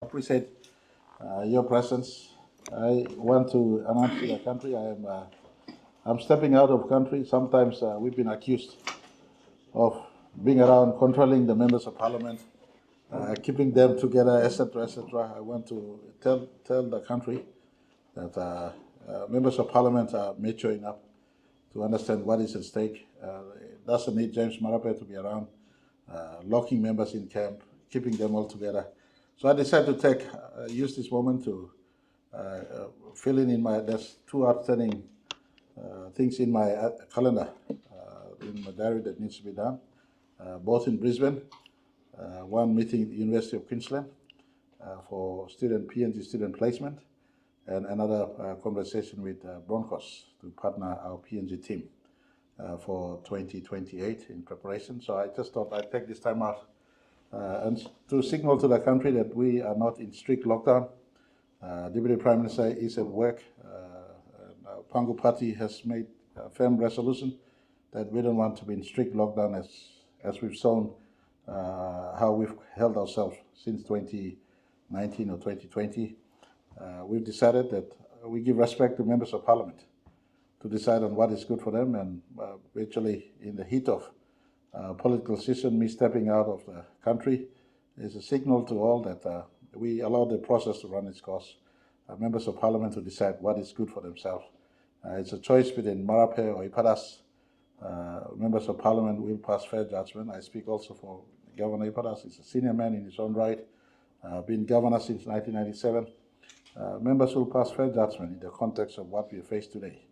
Appreciate your presence. I want to announce to the country I'm stepping out of country. Sometimes we've been accused of being around controlling the members of parliament, keeping them together, etc., etc. I want to tell the country that members of parliament are mature enough to understand what is at stake. It doesn't need James Marape to be around, locking members in camp, keeping them all together. So I decided to use this moment to fill in my, there's two outstanding things in my calendar, in my diary that needs to be done, both in Brisbane, one meeting at the University of Queensland for PNG student placement, and another conversation with Broncos to partner our PNG team for 2028 in preparation. So I just thought I'd take this time out and to signal to the country that we are not in strict lockdown. Deputy Prime Minister is at work. Our Pangu Party has made a firm resolution that we don't want to be in strict lockdown as we've shown how we've held ourselves since 2019 or 2020. We've decided that we give respect to members of parliament to decide on what is good for them, and virtually in the heat of political season, me stepping out of the country is a signal to all that we allow the process to run its course. Members of parliament to decide what is good for themselves. It's a choice between Marape or Ipadas. Members of parliament will pass fair judgment. I speak also for Governor Ipadas. He's a senior man in his own right, been governor since 1997. Members will pass fair judgment in the context of what we face today.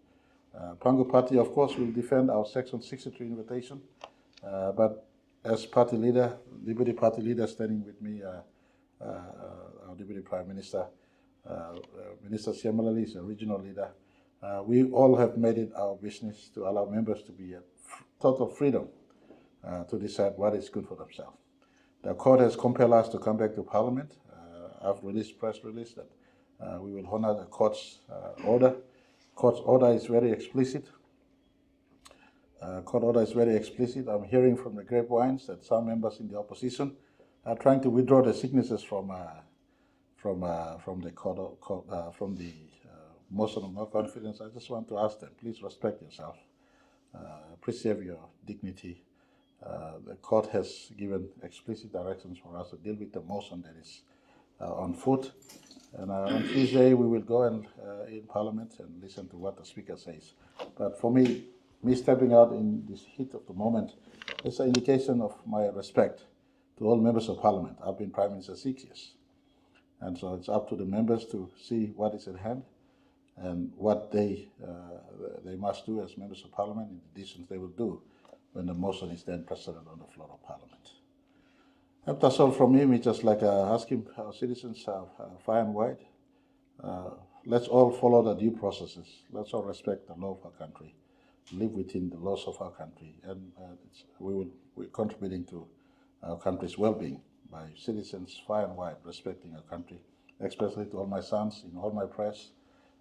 Pangu Party, of course, will defend our Section 63 invitation, but as party leader, Deputy Party leader standing with me, our Deputy Prime Minister, Minister James is a regional leader. We all have made it our business to allow members to be at total freedom to decide what is good for themselves. The court has compelled us to come back to Parliament. I've released press release that we will honor the court's order. Court's order is very explicit. Court order is very explicit. I'm hearing from the grapevines that some members in the opposition are trying to withdraw the signatures from the motion of no confidence. I just want to ask them, please respect yourself, preserve your dignity. The court has given explicit directions for us to deal with the motion that is on foot. And on Tuesday, we will go in Parliament and listen to what the Speaker says. But for me stepping out in this heat of the moment is an indication of my respect to all members of Parliament. I've been Prime Minister 6 years. And so it's up to the members to see what is at hand and what they must do as members of Parliament in the decisions they will do when the motion is then presented on the floor of Parliament. That's all from me. We just like asking our citizens far and wide. Let's all follow the due processes. Let's all respect the law of our country, live within the laws of our country, and we're contributing to our country's well-being by citizens far and wide respecting our country, especially to all my sons in all my press.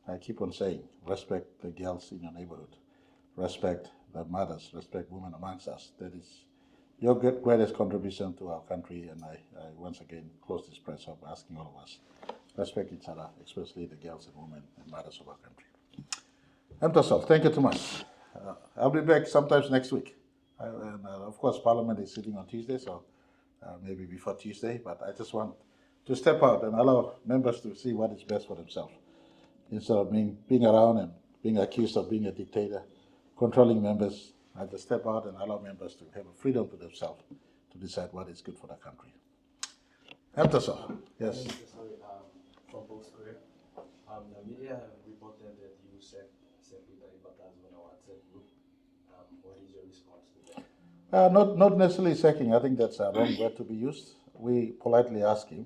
I keep on saying, respect the girls in your neighborhood, respect the mothers, respect women amongst us. That is your greatest contribution to our country, and I once again close this press up asking all of us, respect each other, especially the girls and women and mothers of our country. Thank you too much. I'll be back sometimes next week. Of course, Parliament is sitting on Tuesday, so maybe before Tuesday, but I just want to step out and allow members to see what is best for themselves, instead of being around and being accused of being a dictator, controlling members. I just step out and allow members to have a freedom to themselves to decide what is good for the country. Yes. Sorry, from Post Korea. The media have reported that you said Peter Ibatas on a WhatsApp group. What is your response to that? Not necessarily sacking. I think that's a wrong word to be used. We politely ask him.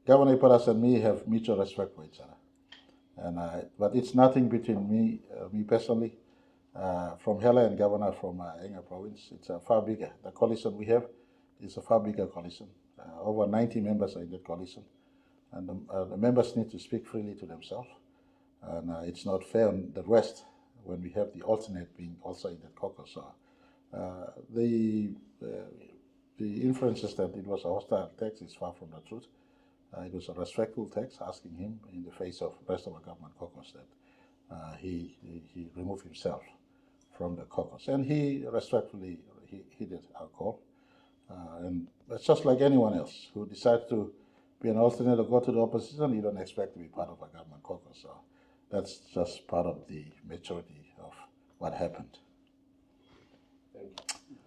Governor Ipadas and me have mutual respect for each other, but it's nothing between me personally, from Hela and Governor from Enga province. It's far bigger. The coalition we have is a far bigger coalition. Over 90 members are in that coalition, and the members need to speak freely to themselves. And it's not fair on the rest when we have the alternate being also in that caucus. So the inferences that it was a hostile text is far from the truth. It was a respectful text asking him in the face of the rest of the government caucus that he remove himself from the caucus. And he respectfully heeded our call. And it's just like anyone else who decides to be an alternate or go to the opposition, you don't expect to be part of a government caucus. So that's just part of the maturity of what happened.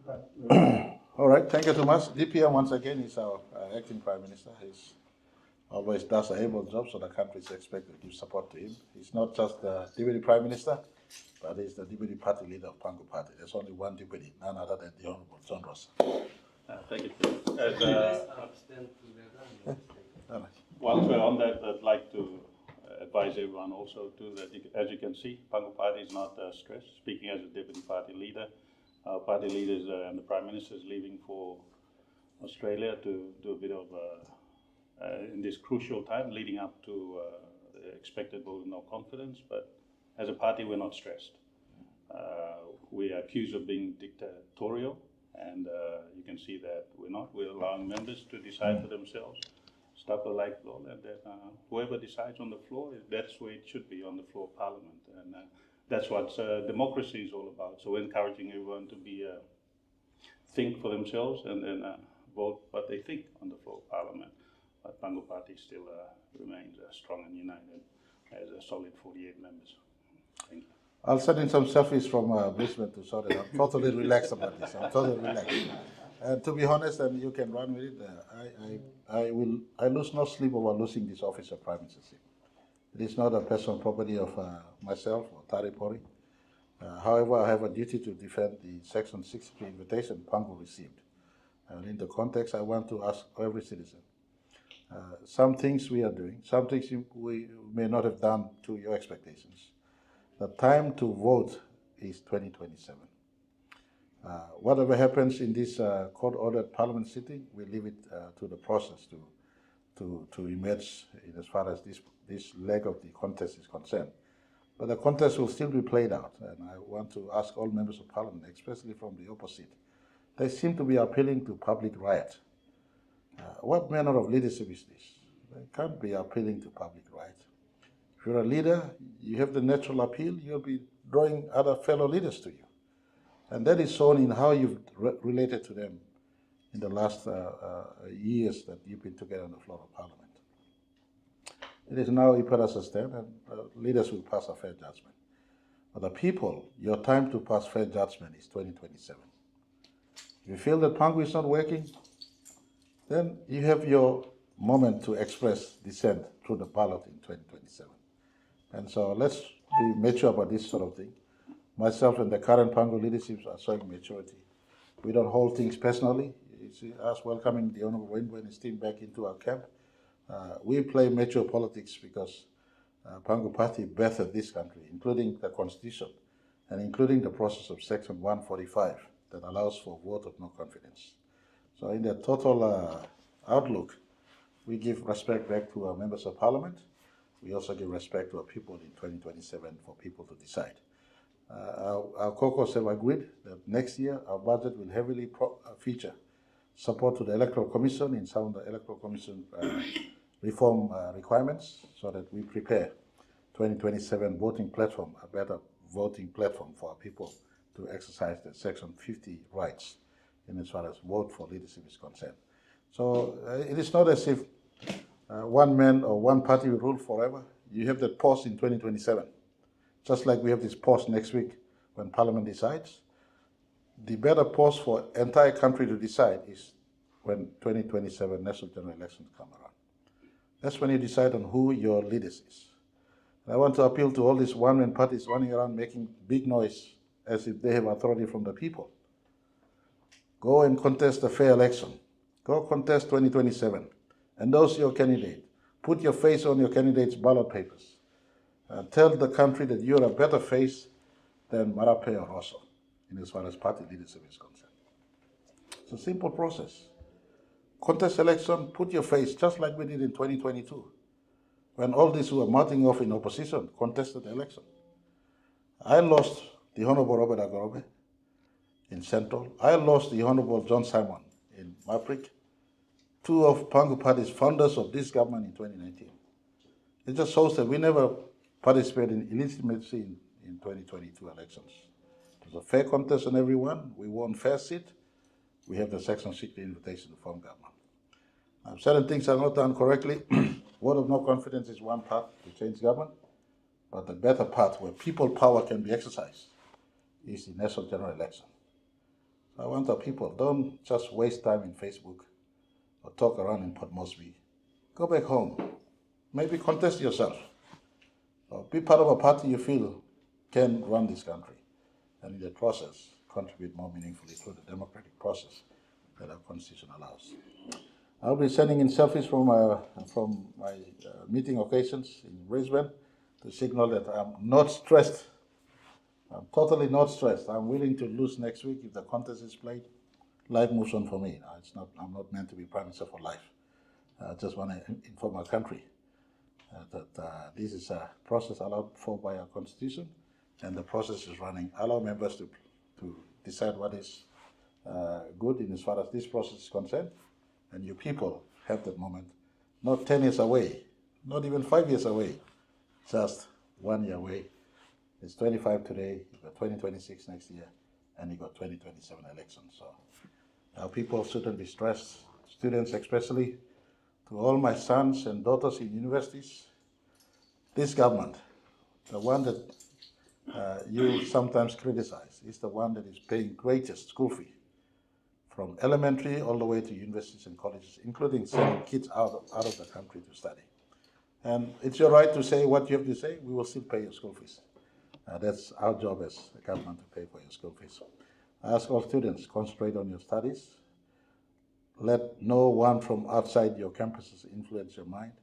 Thank you. All right, thank you too much. DPM once again is our acting Prime Minister. He's always does an able job, so the country is expected to give support to him. He's not just the Deputy Prime Minister, but he's the Deputy Party Leader of Pangu Party. There's only one Deputy, none other than the Honourable John Ross. Thank you. Whilst we're on that, I'd like to advise everyone also too that, as you can see, Pangu Party is not stressed. Speaking as a Deputy Party Leader, our party leaders and the Prime Minister is leaving for Australia to do a bit of, in this crucial time leading up to the expected vote of no confidence, but as a party we're not stressed. We are accused of being dictatorial, and you can see that we're not. We're allowing members to decide for themselves, stuff like law, and then whoever decides on the floor, that's where it should be, on the floor of Parliament. And that's what democracy is all about. So we're encouraging everyone to be think for themselves and then vote what they think on the floor of Parliament. But Pangu Party still remains strong and united as a solid 48 members. Thank you. I'll send in some selfies from Brisbane to sort it out. I'm totally relaxed about this. I'm totally relaxed. And to be honest, and you can run with it, I lose no sleep over losing this office of Prime Ministership. It is not a personal property of myself or Tari Pori. However, I have a duty to defend the Section 63 invitation Pangu received. And in the context, I want to ask every citizen, some things we are doing, some things we may not have done to your expectations. The time to vote is 2027. Whatever happens in this court-ordered parliament sitting, we leave it to the process to emerge in as far as this leg of the contest is concerned. But the contest will still be played out, and I want to ask all members of parliament, especially from the opposite. They seem to be appealing to public riot. What manner of leadership is this? They can't be appealing to public riot. If you're a leader, you have the natural appeal, you'll be drawing other fellow leaders to you. And that is shown in how you've related to them in the last years that you've been together on the floor of Parliament. It is now you put us a stand, and leaders will pass a fair judgment. But the people, your time to pass fair judgment is 2027. If you feel that Pangu is not working, then you have your moment to express dissent through the ballot in 2027. And so let's be mature about this sort of thing. Myself and the current Pangu leadership are showing maturity. We don't hold things personally. It's us welcoming the Honourable Wayne and his team back into our camp. We play mature politics because Pangu Party birthed this country, including the Constitution and including the process of Section 145 that allows for vote of no confidence. So in the total outlook, we give respect back to our members of Parliament. We also give respect to our people in 2027 for people to decide. Our caucus have agreed that next year our budget will heavily feature support to the Electoral Commission in some of the Electoral Commission reform requirements so that we prepare 2027 voting platform, a better voting platform for our people to exercise the Section 50 rights in as far as vote for leadership is concerned. So it is not as if one man or one party will rule forever. You have that pause in 2027. Just like we have this pause next week when Parliament decides. The better pause for entire country to decide is when 2027 national general elections come around. That's when you decide on who your leaders is. And I want to appeal to all these one-man parties running around making big noise as if they have authority from the people. Go and contest a fair election. Go contest 2027. Endorse your candidate. Put your face on your candidate's ballot papers. Tell the country that you're a better face than Marape or Rosso, in as far as party leadership is concerned. It's a simple process. Contest election, put your face, just like we did in 2022, when all these who were marching off in opposition contested the election. I lost the Honourable Robert Agorobe in Central. I lost the Honourable John Simon in Maverick, two of Pangu Party's founders of this government in 2019. It just shows that we never participated in illegitimacy in 2022 elections. It was a fair contest on everyone. We won fair seat. We have the Section 60 invitation to form government. Certain things are not done correctly. Vote of no confidence is one path to change government, but the better path where people power can be exercised is the national general election. So I want our people, don't just waste time in Facebook or talk around in Port Moresby. Go back home. Maybe contest yourself. Or be part of a party you feel can run this country, and in the process, contribute more meaningfully to the democratic process that our constitution allows. I'll be sending in selfies from my meeting occasions in Brisbane to signal that I'm not stressed. I'm totally not stressed. I'm willing to lose next week if the contest is played. Life moves on for me. I'm not meant to be Prime Minister for life. I just want to inform our country that this is a process allowed for by our constitution, and the process is running. Allow members to decide what is good in as far as this process is concerned, and you people have that moment, not 10 years away, not even 5 years away, just 1 year away. It's 25 today, you've got 2026 next year, and you've got 2027 elections. So our people shouldn't be stressed, students especially. To all my sons and daughters in universities, this government, the one that you sometimes criticize, is the one that is paying greatest school fee from elementary all the way to universities and colleges, including sending kids out of the country to study. And it's your right to say what you have to say. We will still pay your school fees. That's our job as a government to pay for your school fees. I ask all students, concentrate on your studies. Let no one from outside your campuses influence your mind.